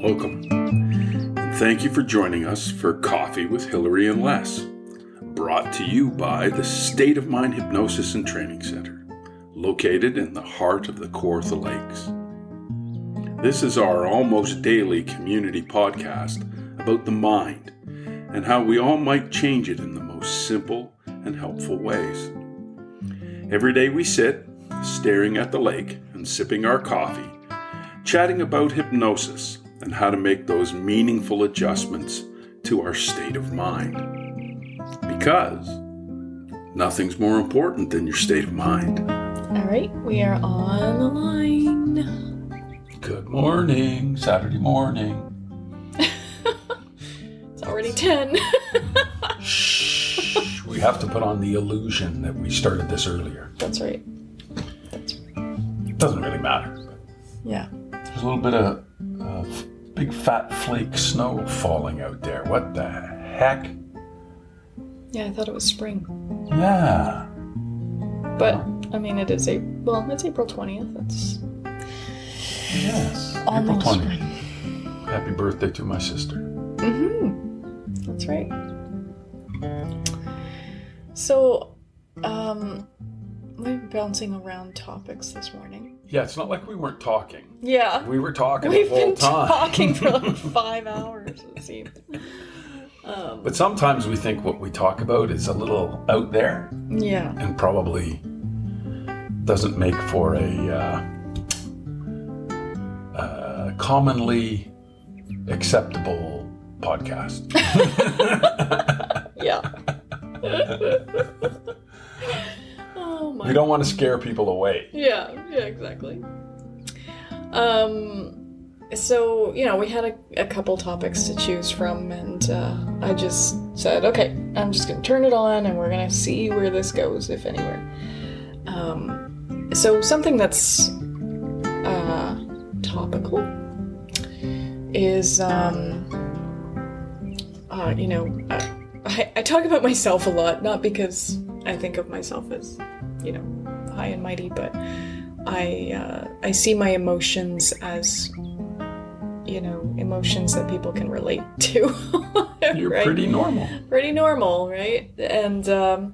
Welcome, and thank you for joining us for Coffee with Hillary and Les, brought to you by the State of Mind Hypnosis and Training Center, located in the heart of the Kawartha Lakes. This is our almost daily community podcast about the mind and how we all might change it in the most simple and helpful ways. Every day we sit, staring at the lake and sipping our coffee, chatting about hypnosis and how to make those meaningful adjustments to our state of mind. Because nothing's more important than your state of mind. All right, we are on the line. Good morning, Saturday morning. It's already 10. Shh, we have to put on the illusion that we started this earlier. That's right. It doesn't really matter. Yeah. There's a little bit of big fat flake snow falling out there. What the heck? Yeah, I thought it was spring. Yeah. But, I mean, it's April 20th. That's Yes. almost April 20th. spring. Happy birthday to my sister. Mm-hmm. That's right. So, we're bouncing around topics this morning. Yeah, it's not like we weren't talking. Yeah. We were talking We've the whole been time. talking for like 5 hours, it seems. But sometimes we think what we talk about is a little out there Yeah. and probably doesn't make for a commonly acceptable podcast. Yeah. Oh my. We don't want to scare people away. Yeah, exactly. So, we had a couple topics to choose from, and I just said, okay, I'm just going to turn it on, and we're going to see where this goes, if anywhere. So something that's topical is, I talk about myself a lot, not because I think of myself as, high and mighty, but I see my emotions as, emotions that people can relate to. You're right? pretty normal. Pretty normal, right? And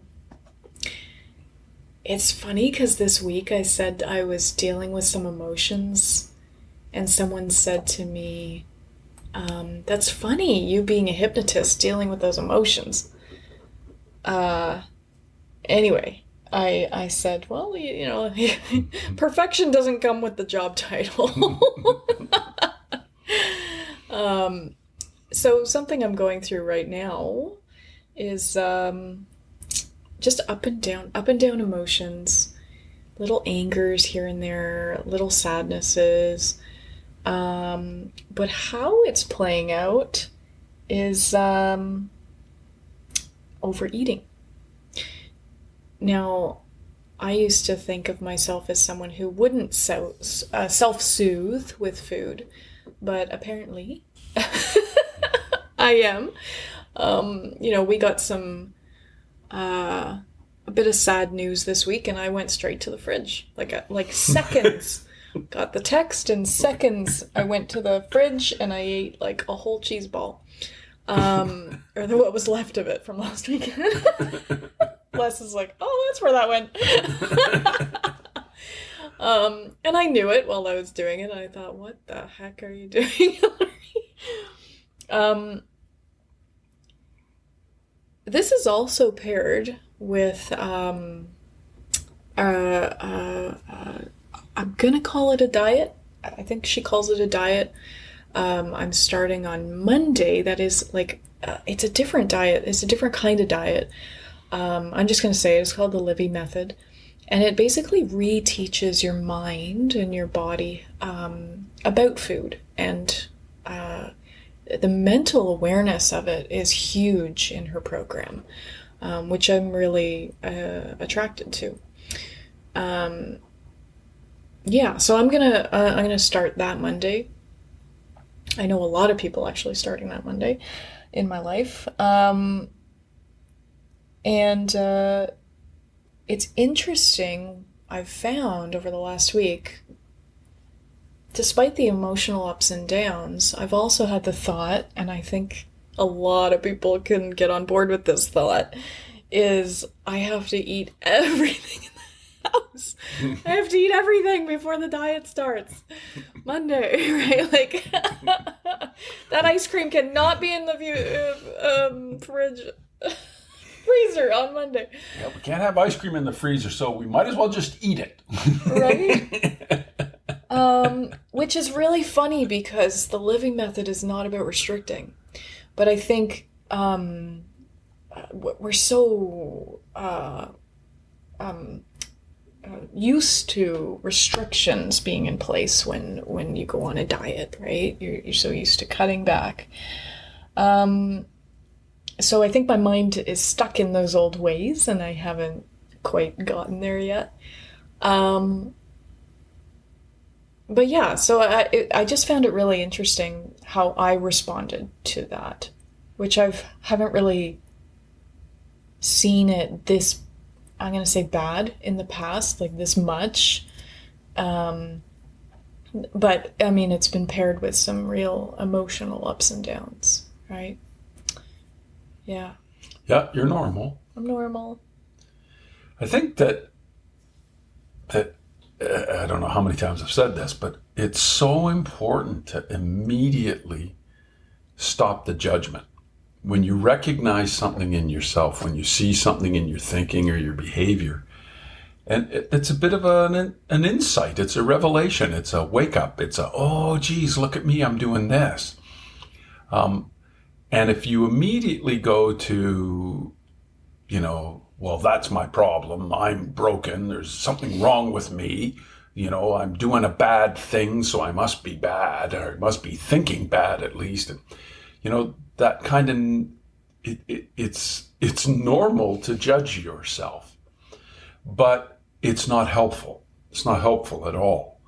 it's funny because this week I said I was dealing with some emotions, and someone said to me, that's funny, you being a hypnotist dealing with those emotions. Anyway, I said, well, perfection doesn't come with the job title. So something I'm going through right now is just up and down emotions, little angers here and there, little sadnesses. But how it's playing out is overeating. Now, I used to think of myself as someone who wouldn't self-soothe with food, but apparently I am. We got a bit of sad news this week, and I went straight to the fridge, like seconds. Got the text, in seconds I went to the fridge and I ate like a whole cheese ball, or what was left of it from last weekend. Les is like, oh, that's where that went. And I knew it while I was doing it, and I thought, what the heck are you doing, Hillary? This is also paired with I'm gonna call it a diet. I think she calls it a diet. I'm starting on Monday. That is like, it's a different diet. It's a different kind of diet. I'm just gonna say it's called the Livy Method. And it basically reteaches your mind and your body about food. And the mental awareness of it is huge in her program, which I'm really attracted to. So I'm gonna start that Monday. I know a lot of people actually starting that Monday in my life. And it's interesting, I've found over the last week, despite the emotional ups and downs, I've also had the thought, and I think a lot of people can get on board with this thought, is I have to eat everything in the house. I have to eat everything before the diet starts. Monday, right? Like, that ice cream cannot be in the freezer on Monday. Yeah, we can't have ice cream in the freezer, so we might as well just eat it. Right? Which is really funny because the living method is not about restricting. But I think we're so used to restrictions being in place when you go on a diet, right? You're so used to cutting back. So I think my mind is stuck in those old ways, and I haven't quite gotten there yet. But yeah, so I just found it really interesting how I responded to that, which haven't really seen it this, I'm going to say bad in the past, like this much. But I mean, it's been paired with some real emotional ups and downs, right? Yeah. Yeah, you're normal. I'm normal. I think that I don't know how many times I've said this, but it's so important to immediately stop the judgment. When you recognize something in yourself, when you see something in your thinking or your behavior, and it's a bit of an insight, it's a revelation, it's a wake up, it's oh geez, look at me, I'm doing this. And if you immediately go to, well, that's my problem, I'm broken, there's something wrong with me, I'm doing a bad thing, so I must be bad, or I must be thinking bad at least. And, that kind of, it's normal to judge yourself, but it's not helpful. It's not helpful at all.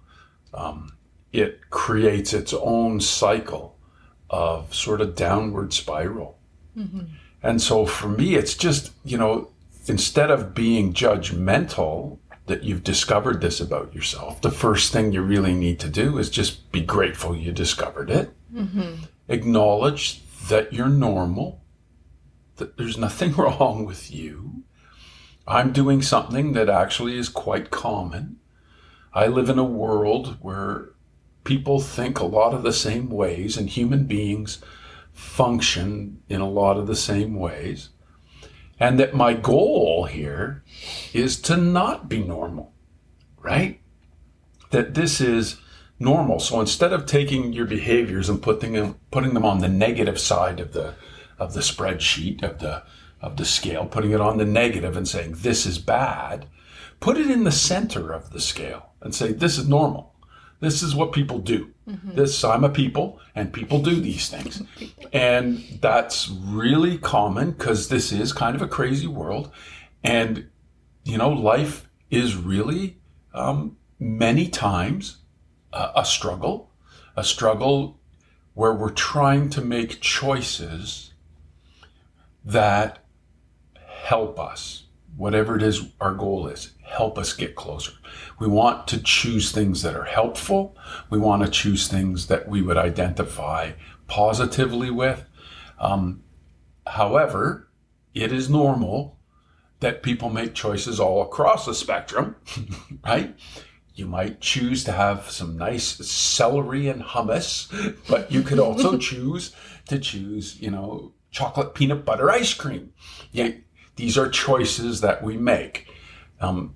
It creates its own cycle of sort of downward spiral. Mm-hmm. And so for me, it's just, instead of being judgmental that you've discovered this about yourself, the first thing you really need to do is just be grateful you discovered it. Mm-hmm. Acknowledge that you're normal, that there's nothing wrong with you. I'm doing something that actually is quite common. I live in a world where people think a lot of the same ways, and human beings function in a lot of the same ways. And that my goal here is to not be normal, right? That this is normal. So instead of taking your behaviors and putting them on the negative side of the spreadsheet, of the scale, putting it on the negative and saying this is bad, put it in the center of the scale and say this is normal. This is what people do. Mm-hmm. I'm a people, and people do these things. And that's really common because this is kind of a crazy world. And, life is really many times a struggle where we're trying to make choices that help us. Whatever it is our goal is, help us get closer. We want to choose things that are helpful. We want to choose things that we would identify positively with. However, it is normal that people make choices all across the spectrum, right? You might choose to have some nice celery and hummus, but you could also choose, chocolate peanut butter ice cream. Yeah. These are choices that we make.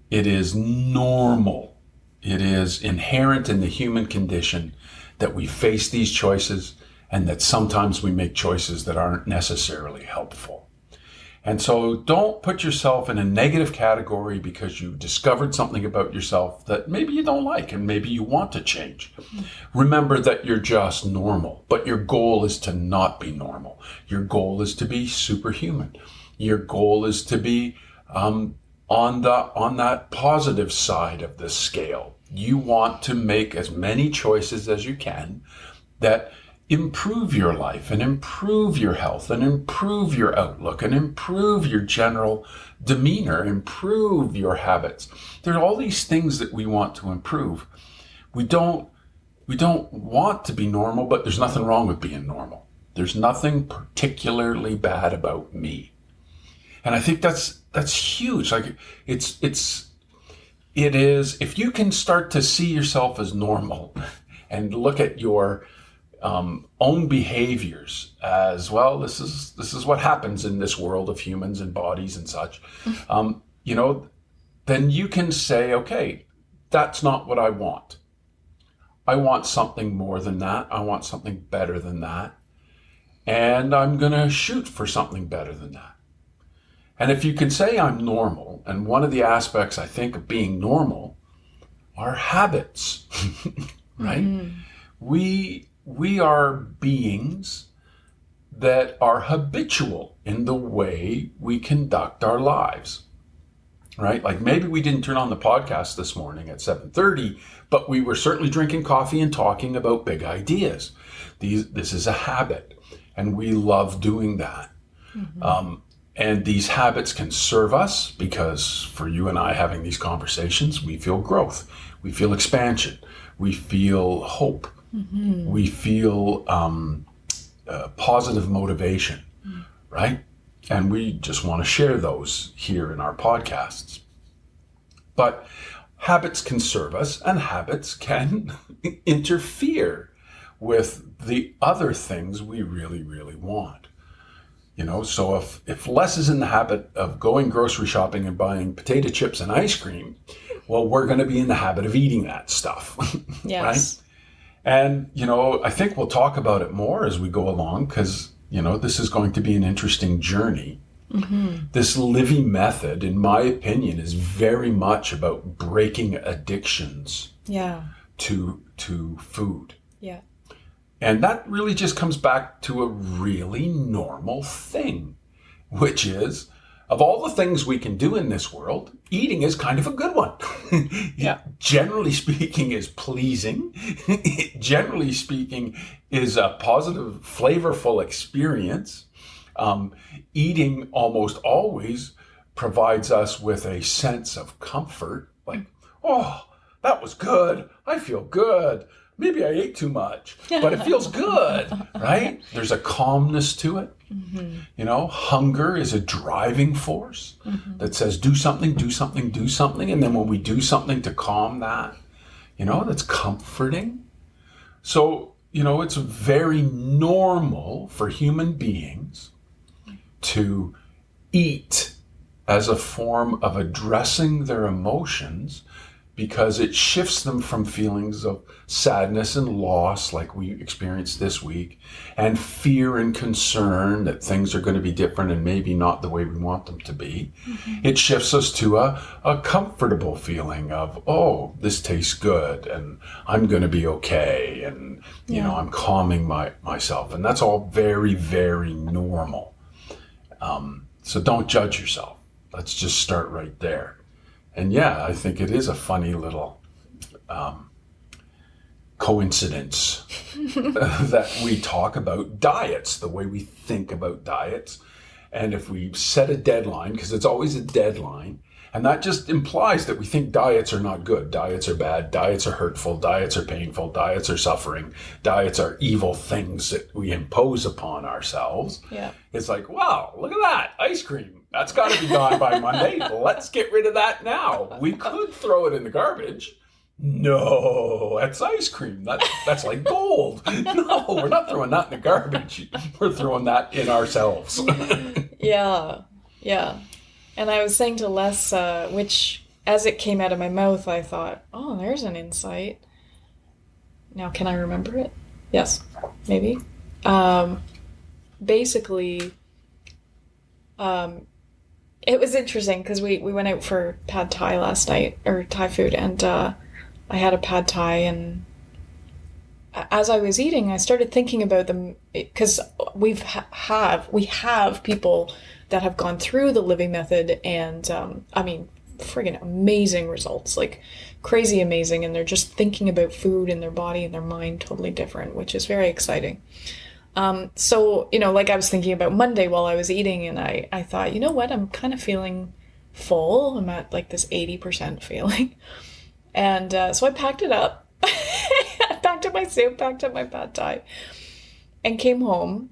It is normal. It is inherent in the human condition that we face these choices and that sometimes we make choices that aren't necessarily helpful. And so don't put yourself in a negative category because you discovered something about yourself that maybe you don't like and maybe you want to change. Remember that you're just normal, but your goal is to not be normal. Your goal is to be superhuman. Your goal is to be on that positive side of the scale. You want to make as many choices as you can that improve your life and improve your health and improve your outlook and improve your general demeanor, improve your habits. There are all these things that we want to improve. We don't We don't want to be normal, but there's nothing wrong with being normal. There's nothing particularly bad about me. And I think that's huge. Like it is, if you can start to see yourself as normal and look at your own behaviors as well, this is what happens in this world of humans and bodies and such, then you can say, okay, that's not what I want. I want something more than that. I want something better than that. And I'm going to shoot for something better than that. And if you can say I'm normal, and one of the aspects I think of being normal are habits, right? Mm-hmm. We are beings that are habitual in the way we conduct our lives, right? Like maybe we didn't turn on the podcast this morning at 7:30, but we were certainly drinking coffee and talking about big ideas. This is a habit, and we love doing that. Mm-hmm. And these habits can serve us because for you and I having these conversations, we feel growth, we feel expansion, we feel hope, mm-hmm. we feel positive motivation, right? And we just want to share those here in our podcasts. But habits can serve us, and habits can interfere with the other things we really, really want. So if Les is in the habit of going grocery shopping and buying potato chips and ice cream, well, we're going to be in the habit of eating that stuff, yes. Right? And, I think we'll talk about it more as we go along because, this is going to be an interesting journey. Mm-hmm. This living method, in my opinion, is very much about breaking addictions to food. Yeah. And that really just comes back to a really normal thing, which is, of all the things we can do in this world, eating is kind of a good one. Yeah. Generally speaking, is pleasing. Generally speaking, is a positive, flavorful experience. Eating almost always provides us with a sense of comfort, like, oh, that was good. I feel good. Maybe I ate too much, but it feels good, right? There's a calmness to it. Mm-hmm. Hunger is a driving force that says, do something, do something, do something. And then when we do something to calm that, that's comforting. So, it's very normal for human beings to eat as a form of addressing their emotions because it shifts them from feelings of sadness and loss like we experienced this week and fear and concern that things are going to be different and maybe not the way we want them to be. Mm-hmm. It shifts us to a comfortable feeling of, oh, this tastes good and I'm going to be okay and, I'm calming myself. And that's all very, very normal. So don't judge yourself. Let's just start right there. And I think it is a funny little coincidence that we talk about diets, the way we think about diets. And if we set a deadline, because it's always a deadline, and that just implies that we think diets are not good, diets are bad, diets are hurtful, diets are painful, diets are suffering, diets are evil things that we impose upon ourselves. Yeah. It's like, wow, look at that, ice cream. That's got to be gone by Monday. Let's get rid of that now. We could throw it in the garbage. No, that's ice cream. That's like gold. No, we're not throwing that in the garbage. We're throwing that in ourselves. Yeah. And I was saying to Les, which as it came out of my mouth, I thought, oh, there's an insight. Now, can I remember it? Yes, maybe. Basically, it was interesting because we went out for pad thai last night, or Thai food, and I had a pad thai, and as I was eating, I started thinking about them because we have people that have gone through the living method, and friggin' amazing results, like crazy amazing, and they're just thinking about food and their body and their mind totally different, which is very exciting. So, like I was thinking about Monday while I was eating, and I thought, you know what, I'm kind of feeling full. I'm at like this 80% feeling. And so I packed it up. I packed up up my soup, packed up my pad thai, and came home.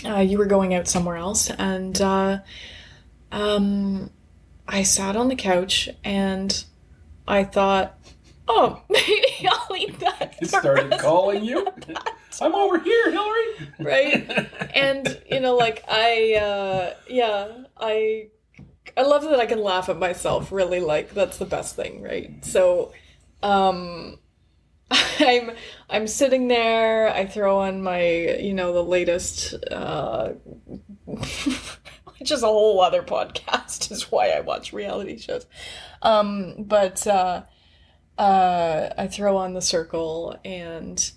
You were going out somewhere else, and I sat on the couch and I thought, oh, maybe I'll eat that. It started calling you. I'm over here, Hillary. Right? And, like, I love that I can laugh at myself, really, like, that's the best thing, right? So, I'm sitting there, I throw on my, the latest, which is a whole other podcast, is why I watch reality shows. But I throw on The Circle, and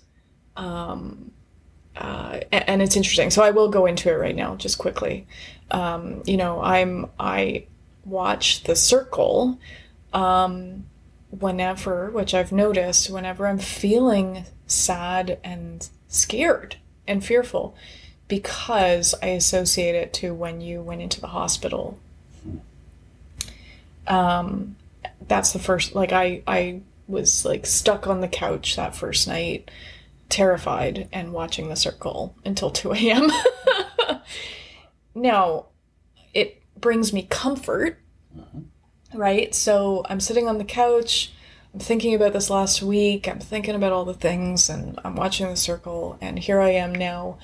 it's interesting. So I will go into it right now, just quickly. I watch The Circle, which I've noticed, whenever I'm feeling sad and scared and fearful, because I associate it to when you went into the hospital. That's the first, like, I was, like, stuck on the couch that first night, terrified, and watching The Circle until 2 a.m. Now, it brings me comfort, right? So I'm sitting on the couch, I'm thinking about this last week, I'm thinking about all the things, and I'm watching The Circle, and here I am now,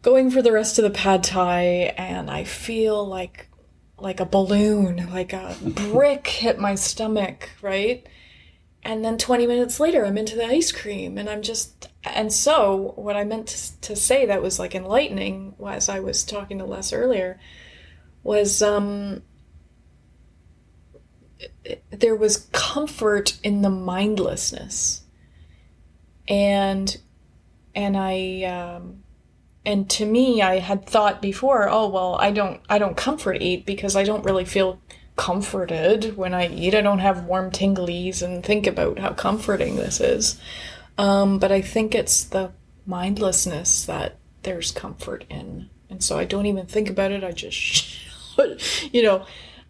going for the rest of the pad thai, and I feel like a balloon, like a brick hit my stomach, right? And then 20 minutes later, I'm into the ice cream, and so what I meant to say that was, like, enlightening, as I was talking to Les earlier, was there was comfort in the mindlessness, and to me, I had thought before, oh, well, I don't comfort eat because I don't really feel comforted when I eat. I don't have warm tinglies and think about how comforting this is. But I think it's the mindlessness that there's comfort in. And so I don't even think about it. I just,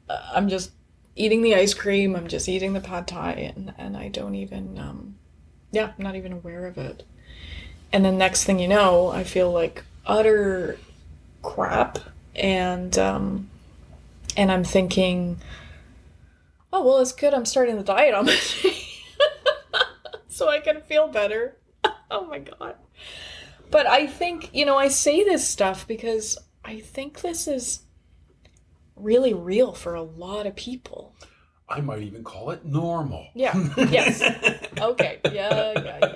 I'm just eating the ice cream. I'm just eating the pad thai, and I don't even, I'm not even aware of it. And then next thing you know, I feel like utter crap, and I'm thinking, oh, well, it's good I'm starting the diet on Monday so I can feel better. Oh my God. But I think, I say this stuff because I think this is really real for a lot of people. I might even call it normal. Yeah. Yes. Okay. Yeah.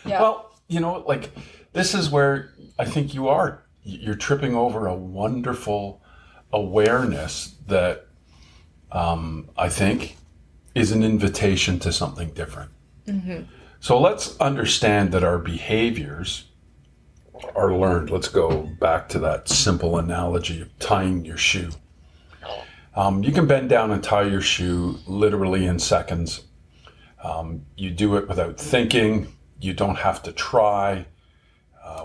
Well, like, this is where I think you're tripping over a wonderful awareness that I think is an invitation to something different. Mm-hmm. So let's understand that our behaviors are learned. Let's go back to that simple analogy of tying your shoe. You can bend down and tie your shoe literally in seconds. You do it without thinking. You don't have to try.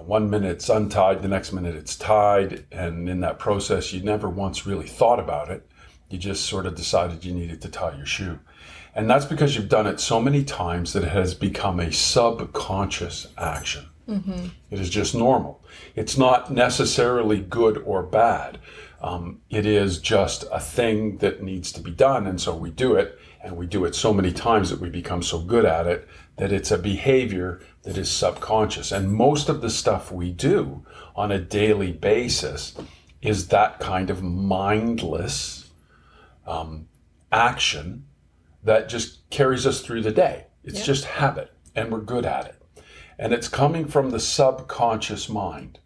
1 minute it's untied, the next minute it's tied. And in that process, you never once really thought about it. You just sort of decided you needed to tie your shoe. And that's because you've done it so many times that it has become a subconscious action. Mm-hmm. It is just normal. It's not necessarily good or bad. It is just a thing that needs to be done. And so we do it, and we do it so many times that we become so good at it that it's a behavior that is subconscious. And most of the stuff we do on a daily basis is that kind of mindless action that just carries us through the day. It's just habit, and we're good at it. And it's coming from the subconscious mind.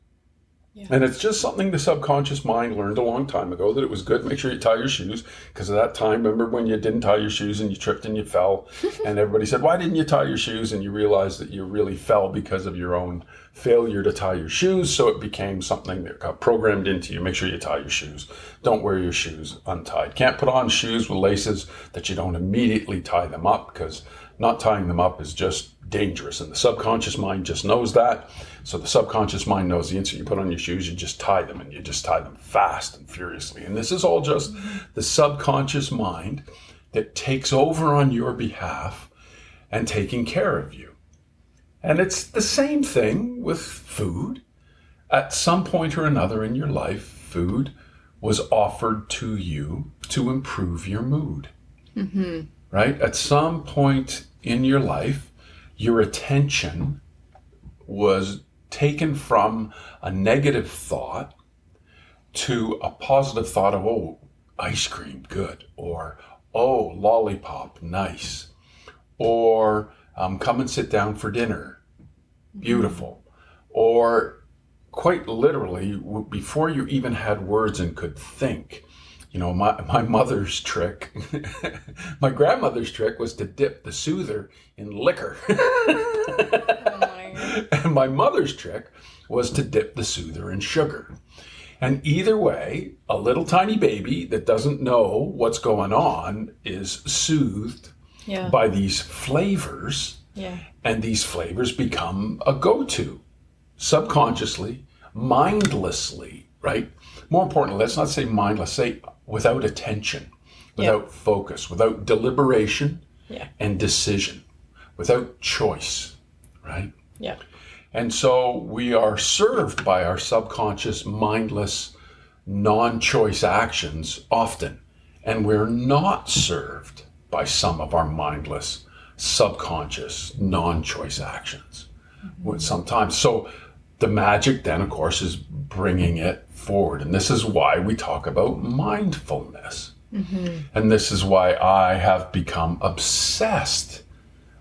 Yeah. And it's just something the subconscious mind learned a long time ago, that it was good. Make sure you tie your shoes, because at that time, remember when you didn't tie your shoes and you tripped and you fell, and everybody said, why didn't you tie your shoes? And you realized that you really fell because of your own failure to tie your shoes. So it became something that got programmed into you. Make sure you tie your shoes. Don't wear your shoes untied. Can't put on shoes with laces that you don't immediately tie them up, because not tying them up is just dangerous. And the subconscious mind just knows that. So the subconscious mind knows the instant you put on your shoes, you just tie them, and you just tie them fast and furiously. And this is all just the subconscious mind that takes over on your behalf and taking care of you. And it's the same thing with food. At some point or another in your life, food was offered to you to improve your mood. Mm-hmm. Right? At some point in your life, your attention was taken from a negative thought to a positive thought of, oh, ice cream, good. Or, oh, lollipop, nice. Or come and sit down for dinner, beautiful. Or quite literally, before you even had words and could think, my mother's trick, my grandmother's trick was to dip the soother in liquor. And my mother's trick was to dip the soother in sugar. And either way, a little tiny baby that doesn't know what's going on is soothed by these flavors. Yeah. And these flavors become a go-to, subconsciously, mindlessly, right? More importantly, let's not say mindless, say without attention, without focus, without deliberation and decision, without choice, right? Yeah. And so we are served by our subconscious, mindless, non-choice actions often. And we're not served by some of our mindless, subconscious, non-choice actions sometimes. So the magic then, of course, is bringing it forward. And this is why we talk about mindfulness. Mm-hmm. And this is why I have become obsessed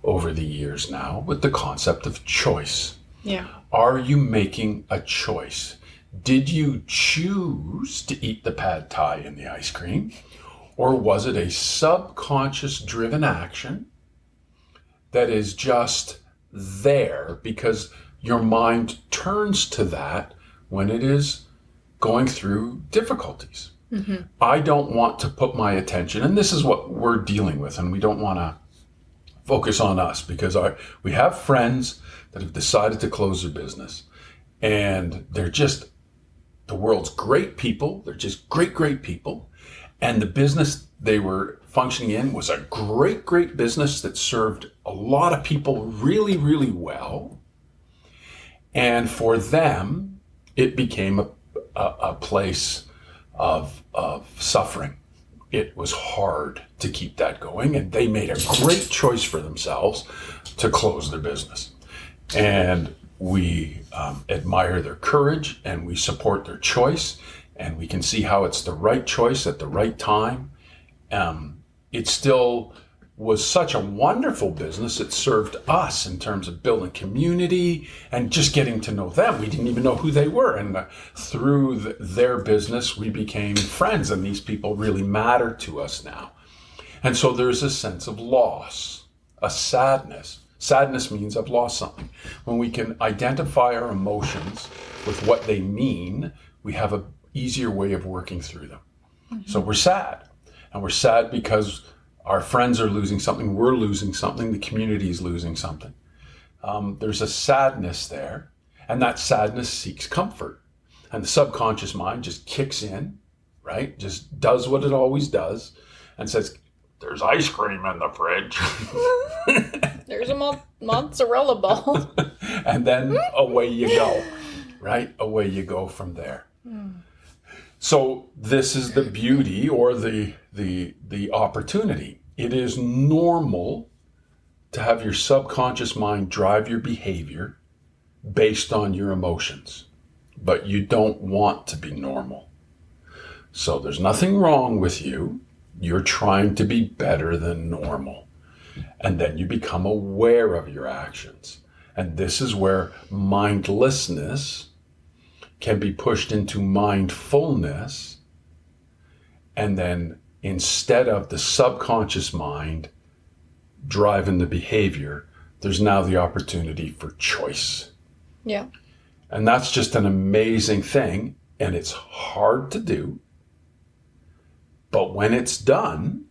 over the years now with the concept of choice. Yeah. Are you making a choice? Did you choose to eat the pad thai and the ice cream? Or was it a subconscious driven action that is just there because your mind turns to that when it is going through difficulties? Mm-hmm. I don't want to put my attention, and this is what we're dealing with, and we don't want to focus on us because we have friends that have decided to close their business, and they're just the world's great people. They're just great people. And the business they were functioning in was a great business that served a lot of people really, really well. And for them, it became a place of suffering. It was hard to keep that going, and they made a great choice for themselves to close their business. And we admire their courage, and we support their choice, and we can see how it's the right choice at the right time. It still was such a wonderful business. It served us in terms of building community and just getting to know them. We didn't even know who they were. And through their business, we became friends, and these people really matter to us now. And so there's a sense of loss, a sadness. Sadness means I've lost something. When we can identify our emotions with what they mean, we have an easier way of working through them. Mm-hmm. So we're sad. And we're sad because our friends are losing something, we're losing something, the community is losing something. There's a sadness there, and that sadness seeks comfort. And the subconscious mind just kicks in, right? Just does what it always does and says, there's ice cream in the fridge. There's a mozzarella ball. And then away you go, right? Away you go from there. So this is the beauty or the opportunity. It is normal to have your subconscious mind drive your behavior based on your emotions, but you don't want to be normal. So there's nothing wrong with you. You're trying to be better than normal. And then you become aware of your actions. And this is where mindlessness can be pushed into mindfulness. And then instead of the subconscious mind driving the behavior, there's now the opportunity for choice. Yeah. And that's just an amazing thing. And it's hard to do. But when it's done,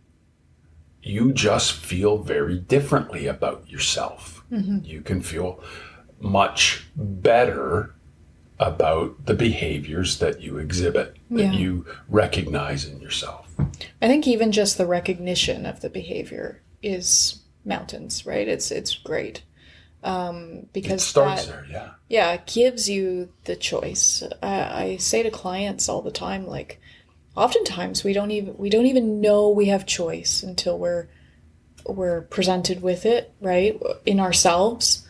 you just feel very differently about yourself. Mm-hmm. You can feel much better about the behaviors that you exhibit, that you recognize in yourself. I think even just the recognition of the behavior is mountains, right? It's great. Because it starts there, yeah. Yeah, it gives you the choice. I say to clients all the time, like, oftentimes we don't even know we have choice until we're presented with it, right? In ourselves.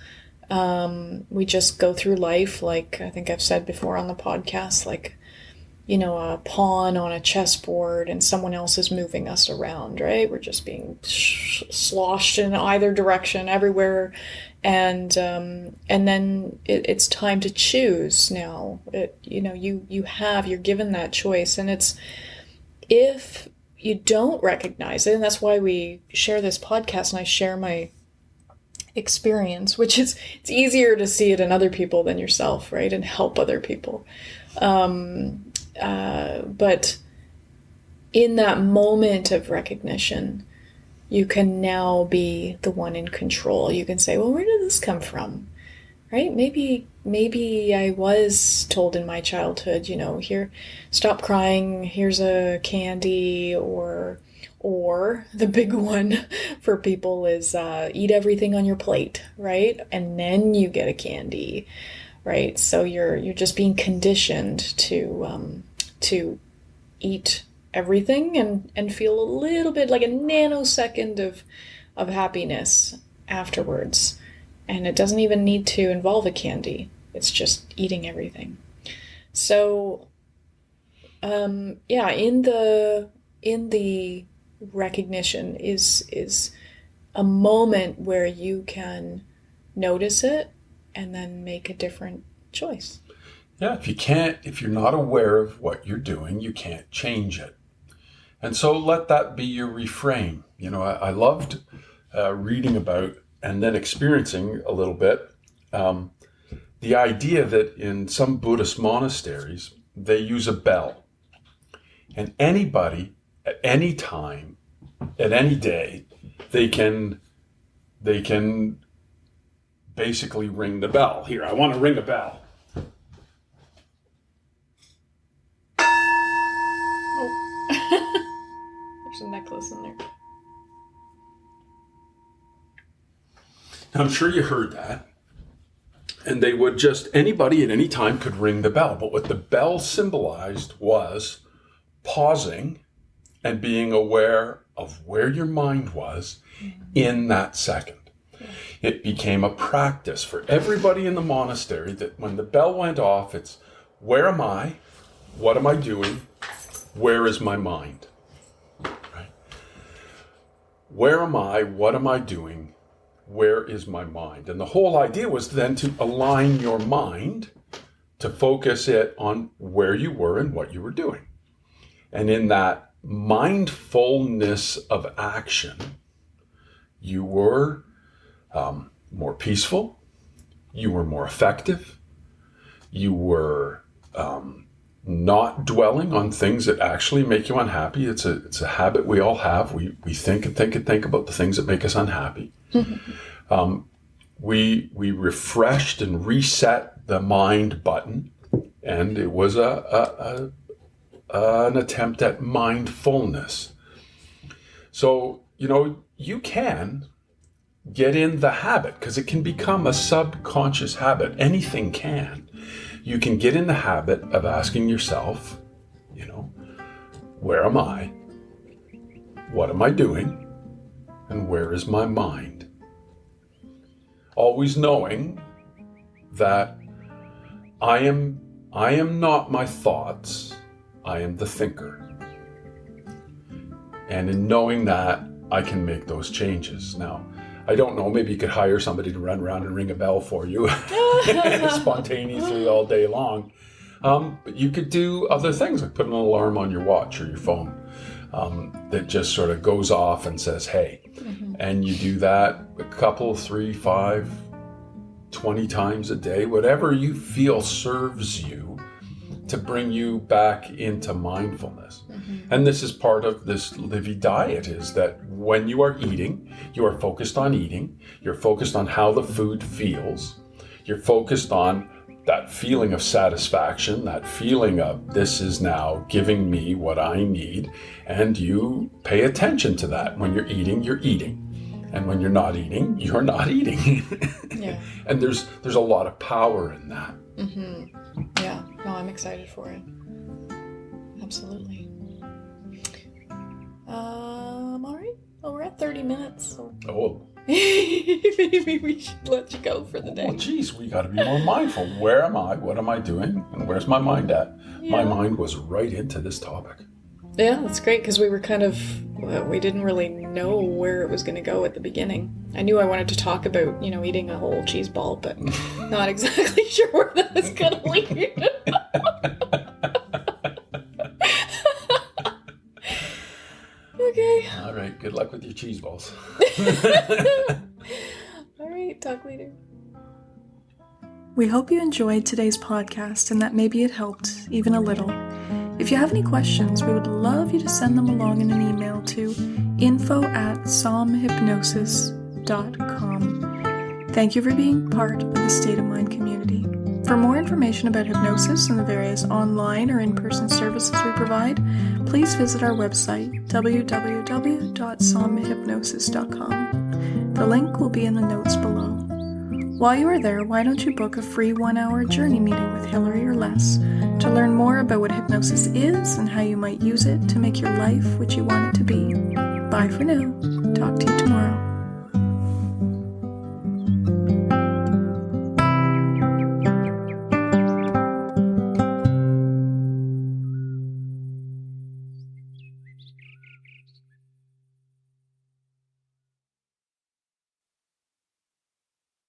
We just go through life, like I think I've said before on the podcast, like, a pawn on a chessboard and someone else is moving us around, right? We're just being sloshed in either direction, everywhere. And then it's time to choose now. You're given that choice. And if you don't recognize it, and that's why we share this podcast and I share my experience, which is, it's easier to see it in other people than yourself, right? And help other people. But in that moment of recognition, you can now be the one in control. You can say, well, where did this come from? Right? Maybe I was told in my childhood, here, stop crying, here's a candy, or the big one for people is eat everything on your plate, right? And then you get a candy, right? So you're just being conditioned to eat everything and feel a little bit like a nanosecond of happiness afterwards. And it doesn't even need to involve a candy. It's just eating everything. So, in the recognition is a moment where you can notice it and then make a different choice. Yeah, if you're not aware of what you're doing, you can't change it. And so let that be your reframe. I loved reading about and then experiencing a little bit the idea that in some Buddhist monasteries, they use a bell. And anybody at any time, at any day, they can basically ring the bell. Here, I want to ring a bell. There's a necklace in there. Now, I'm sure you heard that. And they would anybody at any time could ring the bell. But what the bell symbolized was pausing and being aware of where your mind was in that second. It became a practice for everybody in the monastery that when the bell went off, it's where am I? What am I doing? Where is my mind? Right? Where am I? What am I doing? Where is my mind? And the whole idea was then to align your mind to focus it on where you were and what you were doing. And in that mindfulness of action, you were more peaceful, you were more effective, you were not dwelling on things that actually make you unhappy. It's a habit we all have. We think and think and think about the things that make us unhappy. Mm-hmm. We refreshed and reset the mind button, and it was an attempt at mindfulness. So, you can get in the habit, because it can become a subconscious habit. Anything can. You can get in the habit of asking yourself, where am I? What am I doing? And where is my mind? Always knowing that I am not my thoughts, I am the thinker. And in knowing that, I can make those changes. Now, I don't know, maybe you could hire somebody to run around and ring a bell for you spontaneously all day long. But you could do other things, like put an alarm on your watch or your phone that just sort of goes off and says, hey. Mm-hmm. And you do that a couple, 3, 5, 20 times a day, whatever you feel serves you to bring you back into mindfulness. Mm-hmm. And this is part of this Livy diet, is that when you are eating, you are focused on eating, you're focused on how the food feels, you're focused on that feeling of satisfaction, that feeling of this is now giving me what I need, and you pay attention to that. When you're eating, you're eating. And when you're not eating, you're not eating. Yeah. And there's a lot of power in that. Yeah. No, I'm excited for it. Absolutely. All right. Well, we're at 30 minutes. So Oh. maybe we should let you go for the day. Well, geez, we got to be more mindful. Where am I? What am I doing? And where's my mind at? Yeah. My mind was right into this topic. Yeah, that's great because we were we didn't really know where it was going to go at the beginning. I knew I wanted to talk about, eating a whole cheese ball, but not exactly sure where that was going to lead. Okay. All right. Good luck with your cheese balls. All right. Talk later. We hope you enjoyed today's podcast and that maybe it helped, even a little. If you have any questions, we would love you to send them along in an email to info@somhypnosis.com. Thank you for being part of the State of Mind community. For more information about hypnosis and the various online or in-person services we provide, please visit our website, www.somhypnosis.com. The link will be in the notes below. While you are there, why don't you book a free 1-hour journey meeting with Hillary or Les to learn more about what hypnosis is and how you might use it to make your life what you want it to be. Bye for now. Talk to you tomorrow.